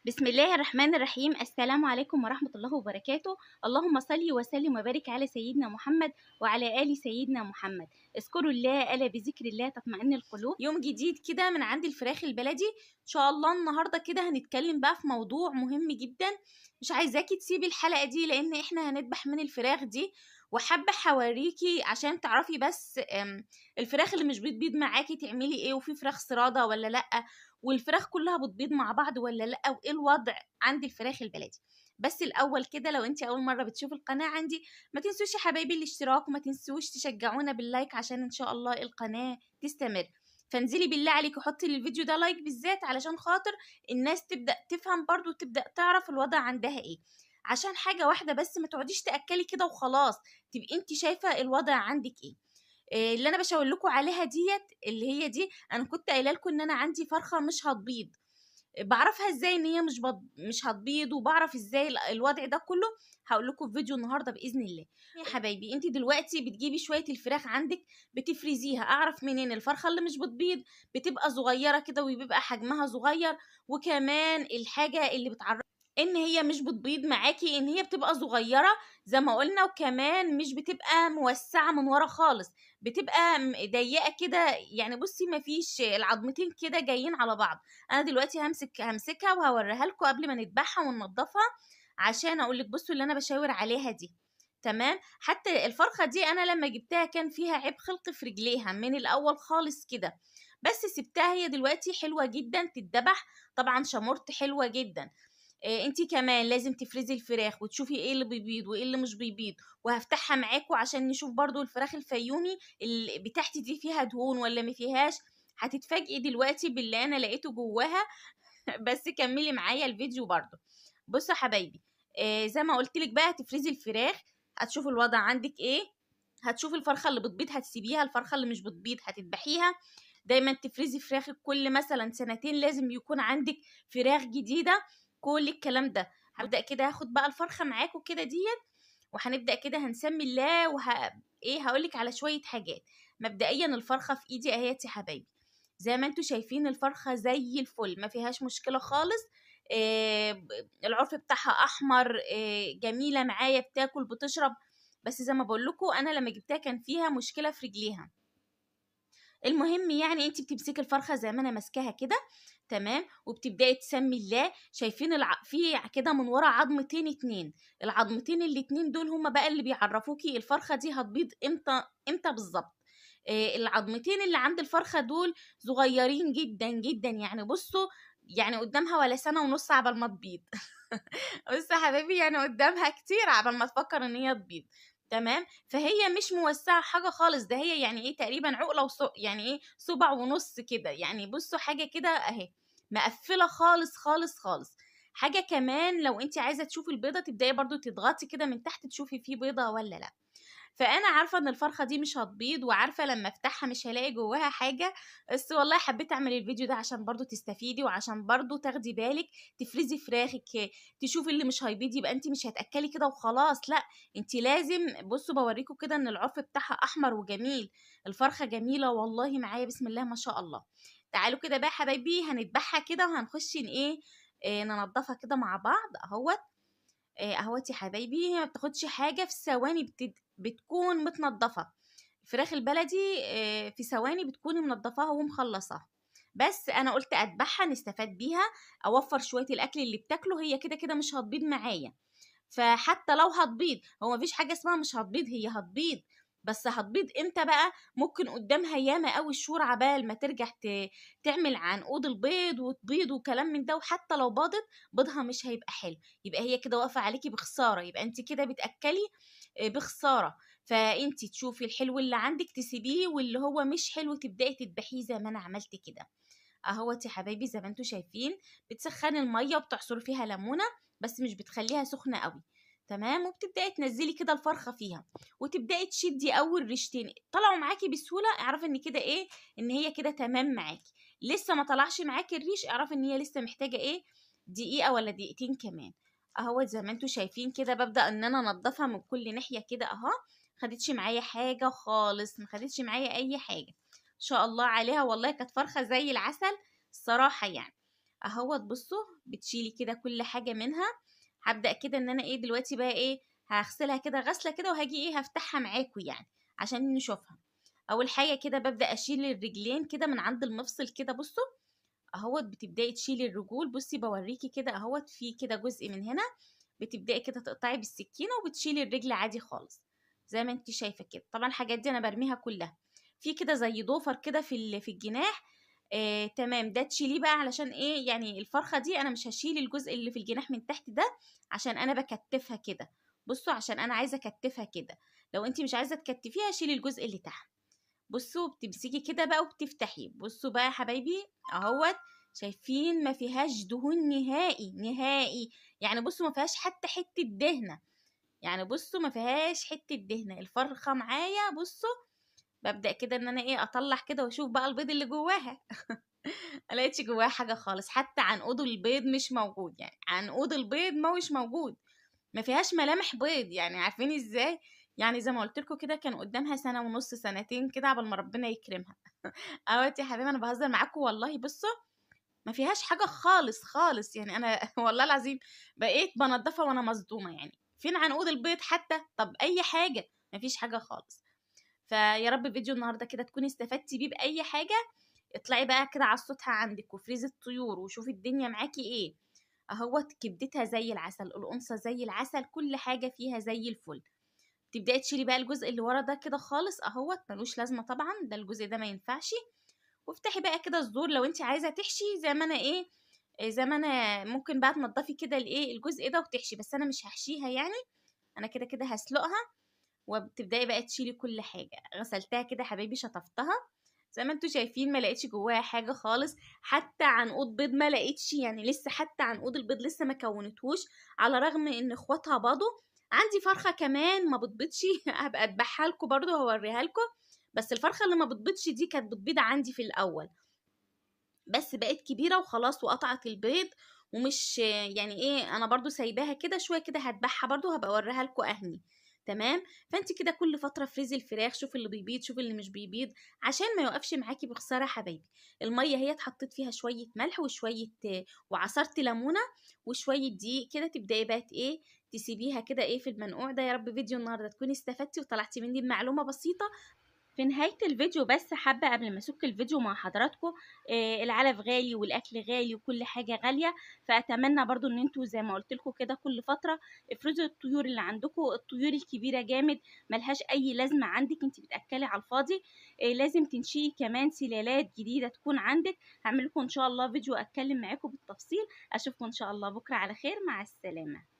بسم الله الرحمن الرحيم. السلام عليكم ورحمة الله وبركاته. اللهم صل وسلم وبارك على سيدنا محمد وعلى آل سيدنا محمد. اذكروا الله ألا بذكر الله تطمئن القلوب. يوم جديد كده من عند الفراخ البلدي إن شاء الله. النهاردة كده هنتكلم بقى في موضوع مهم جدا، مش عايزاكي تسيبي الحلقة دي لأن احنا هنذبح من الفراخ دي، وحابة حواريكي عشان تعرفي بس الفراخ اللي مش بتبيض معاكي تعملي ايه، وفي فراخ سرادة ولا لأ، والفراخ كلها بتبيض مع بعض ولا لا، وايه الوضع عند الفراخ البلدي. بس الاول كده لو انت اول مره بتشوف القناه عندي، ما تنسوش يا حبايبي الاشتراك، وما تنسوش تشجعونا باللايك عشان ان شاء الله القناه تستمر. فانزلي بالله عليك وحطي للفيديو ده لايك بالذات علشان خاطر الناس تبدا تفهم برضو، وتبدا تعرف الوضع عندها ايه. عشان حاجه واحده بس، ما تقعديش تاكلي كده وخلاص، تبقي انت شايفه الوضع عندك ايه. اللي انا بشاور لكم عليها ديت اللي هي دي، انا كنت قايله لكم ان انا عندي فرخه مش هتبيض. بعرفها ازاي ان هي مش هتبيض، وبعرف ازاي الوضع ده كله، هقول لكم في فيديو النهارده باذن الله. يا حبايبي انت دلوقتي بتجيبي شويه الفراخ عندك بتفرزيها. اعرف منين الفرخه اللي مش بتبيض؟ بتبقى صغيره كده وبيبقى حجمها صغير، وكمان الحاجه اللي بتعرف ان هي مش بتبيض معاكي ان هي بتبقى صغيره زي ما قلنا، وكمان مش بتبقى موسعه من ورا خالص، بتبقى ضيقه كده. يعني بصي مفيش العظمتين كده جايين على بعض. انا دلوقتي همسكها وهوريها لكم قبل ما نذبحها وننضفها، عشان اقول لك بصوا اللي انا بشاور عليها دي. تمام. حتى الفرخه دي انا لما جبتها كان فيها عيب خلق في رجليها من الاول خالص كده، بس سبتها هي دلوقتي حلوه جدا تتذبح. طبعا شمرت حلوه جدا. انتي كمان لازم تفرزي الفراخ وتشوفي ايه اللي بيبيض وايه اللي مش بيبيض، وهفتحها معاكم عشان نشوف برضو الفراخ الفيومي اللي بتاعتي دي فيها دهون ولا ما فيهاش. هتتفاجئي دلوقتي باللي انا لقيته جواها. بس كملي معايا الفيديو برضو. بصوا يا حبايبي، زي ما قلت لك بقى هتفرزي الفراخ، هتشوفي الوضع عندك ايه. هتشوفي الفرخه اللي بتبيض هتسيبيها، الفرخه اللي مش بتبيض هتذبحيها. دايما تفرزي فراخك كل مثلا سنتين، لازم يكون عندك فراخ جديده. كل الكلام ده هبدا كده هاخد بقى الفرخه معاكم كده ديت، وهنبدا كده هنسمي الله ايه هقولك على شويه حاجات. مبدئيا الفرخه في ايدي اهيت يا حبايبي، زي ما انتوا شايفين الفرخه زي الفل ما فيهاش مشكله خالص. العرف بتاعها احمر، جميله معايا بتاكل بتشرب. بس زي ما بقول لكم انا لما جبتها كان فيها مشكله في رجليها. المهم يعني انت بتمسكي الفرخه زي ما انا ماسكاها كده، تمام، وبتبداي تسمي الله. شايفين في كده من ورا عظمتين اتنين، العظمتين الاتنين دول هما بقى اللي بيعرفوكي الفرخه دي هتبيض امتى بالظبط. العظمتين اللي عند الفرخه دول صغيرين جدا جدا، يعني بصوا يعني قدامها ولا سنه ونص عبال ما تبيض. بص يا حبيبي يعني قدامها كتير عبال ما تفكر ان هي تبيض. تمام. فهي مش موسعه حاجه خالص، ده هي يعني ايه تقريبا عقله يعني ايه صبع ونص كده. يعني بصوا حاجه كده اهي مقفله خالص خالص خالص. حاجه كمان لو انت عايزه تشوفي البيضه تبداي برضو تضغطي كده من تحت تشوفي فيه بيضه ولا لا. فانا عارفه ان الفرخه دي مش هتبيض، وعارفه لما افتحها مش هلاقي جواها حاجه. بس والله حبيت اعمل الفيديو ده عشان برضو تستفيدي، وعشان برضو تاخدي بالك تفرزي فراخك. تشوفي اللي مش هيبيض يبقى انت مش هتاكلي كده وخلاص، لا، انت لازم. بصوا بوريكم كده ان العرف بتاعها احمر وجميل. الفرخه جميله والله معايا بسم الله ما شاء الله. تعالوا كده بقى حبايبي هنذبحها كده وهنخش ننضفها كده مع بعض اهوت. اهوت يا حبايبي، هي ما بتاخدش حاجه في ثواني بتكون متنضفه. الفراخ البلدي في ثواني بتكوني منضفاها ومخلصاها. بس انا قلت اذبحها نستفاد بيها، اوفر شويه الاكل اللي بتاكله. هي كده كده مش هتبيض معايا، فحتى لو هتبيض هو مفيش حاجه اسمها مش هتبيض، هي هتبيض. بس هتبيض امتى بقى؟ ممكن قدامها ياما قوي شهور عبال ما ترجع تعمل عنقود البيض وتبيض وكلام من ده. وحتى لو باضت بيضها مش هيبقى حلو، يبقى هي كده واقفه عليكي بخساره، يبقى انت كده بتاكلي بخساره. فانت تشوفي الحلو اللي عندك تسيبيه، واللي هو مش حلو تبداي تذبحيه زي ما انا عملت كده. اهوت يا حبايبي زي ما انتوا شايفين بتسخني الميه وبتعصري فيها ليمونه، بس مش بتخليها سخنه قوي. تمام. وبتبداي تنزلي كده الفرخه فيها، وتبداي تشدي اول ريشتين طلعوا معاكي بسهوله، اعرفي ان كده ايه، ان هي كده تمام معاكي. لسه ما طلعش معاكي الريش، اعرفي ان هي لسه محتاجه ايه، دقيقه ولا دقيقتين كمان. اهوت زي ما انتوا شايفين كده ببدا ان انا انضفها من كل ناحيه كده اهو. خدتش معايا حاجه خالص، ما خدتش معايا اي حاجه. ان شاء الله عليها والله كانت فرخه زي العسل الصراحه يعني. اهوت. بصوا بتشيلي كده كل حاجه منها. هبدا كده ان انا ايه دلوقتي بقى ايه هغسلها كده غسله كده، وهاجي ايه هفتحها معاكم يعني عشان نشوفها. اول حاجه كده ببدا اشيل الرجلين كده من عند المفصل كده. بصوا اهوت بتبداي تشيلي الرجول. بصي بوريكي كده اهوت في كده جزء من هنا بتبداي كده تقطعي بالسكينه وبتشيلي الرجل عادي خالص زي ما انت شايفه كده. طبعا الحاجات دي انا برميها كلها. في كده زي ضوفر كده في الجناح. تمام، ده تشيليه بقى علشان ايه يعني الفرخه دي انا مش هشيل الجزء اللي في الجناح من تحت ده عشان انا بكتفها كده. بصوا عشان انا عايزه اكتفها كده. لو انت مش عايزه تكتفيها شيلي الجزء اللي تحت. بصوا بتمسكي كده بقى وبتفتحي. بصوا بقى يا حبايبي اهوت. شايفين ما فيهاش دهون نهائي نهائي. يعني بصوا ما فيهاش حتى حته دهنه. يعني بصوا ما فيهاش حته دهنه الفرخه معايا. بصوا ببدا كده ان انا ايه اطلع كده واشوف بقى البيض اللي جواها. ما لقيتش جواها حاجه خالص. حتى عنقود البيض مش موجود. يعني عنقود البيض ما مش موجود. ما فيهاش ملامح بيض. يعني عارفين ازاي؟ يعني زي ما قلت لكم كده كان قدامها سنه ونص سنتين كده عبال ما ربنا يكرمها. اوقات يا حبيبي انا بهزر معاكم والله. بصوا ما فيهاش حاجه خالص خالص. يعني انا والله العظيم بقيت بنضفها وانا مصدومه. يعني فين عنقود البيض حتى؟ طب اي حاجه. ما فيش حاجه خالص. فيا رب فيديو النهارده كده تكوني استفدتي بيه باي حاجه. اطلعي بقى كده على السطح عندك وفريزي الطيور وشوفي الدنيا معاكي ايه. اهوت كبدتها زي العسل، القنصه زي العسل، كل حاجه فيها زي الفل. تبداي تشيلي بقى الجزء اللي ورا ده كده خالص اهوت ملوش لازمه طبعا. ده الجزء ده ما ينفعش. وافتحي بقى كده الزور لو انت عايزه تحشي زي ما انا ايه زي ما انا ممكن بقى تنضفي كده الايه الجزء ده وتحشي. بس انا مش هحشيها يعني. انا كده كده هسلقها. وبتبداي بقى تشيلي كل حاجه. غسلتها كده حبايبي شطفتها زي ما انتوا شايفين ما لقيتش جواها حاجه خالص. حتى عنقود بيض ما لقيتش. يعني لسه حتى عنقود البيض لسه ما كونتهوش على رغم ان اخواتها بيضوا. عندي فرخه كمان ما بتبيضش. هبقى اذبحها لكم برضو هوريها لكم. بس الفرخه اللي ما بتبيضش دي كانت بتبيض عندي في الاول. بس بقت كبيره وخلاص وقطعت البيض. ومش يعني ايه انا برضو سايباها كده شويه كده هذبحها برضو هبقى اوريها لكم اهني. تمام. فانت كده كل فتره فريزي الفراخ. شوفي اللي بيبيض شوفي اللي مش بيبيض عشان ما يوقفش معاكي بخساره يا حبايبي. الميه هي اتحطيت فيها شويه ملح وشويه وعصرت ليمونه وشويه دقيق كده. تبداي بقى ايه تسيبيها كده ايه في المنقوع ده. يا رب فيديو النهارده تكوني استفدتي وطلعتي مني بمعلومه بسيطه. في نهاية الفيديو بس حابة قبل ما اسك الفيديو مع حضراتكم العلف غالي والاكل غالي وكل حاجة غالية. فاتمنى برضو ان انتوا زي ما قلت لكم كده كل فترة افرزوا الطيور اللي عندكم. الطيور الكبيرة جامد ملهاش اي لازمة عندك. انت بتاكلي على الفاضي. لازم تنشئي كمان سلالات جديدة تكون عندك. هعمل لكم ان شاء الله فيديو اتكلم معاكم بالتفصيل. اشوفكم ان شاء الله بكرة على خير. مع السلامة.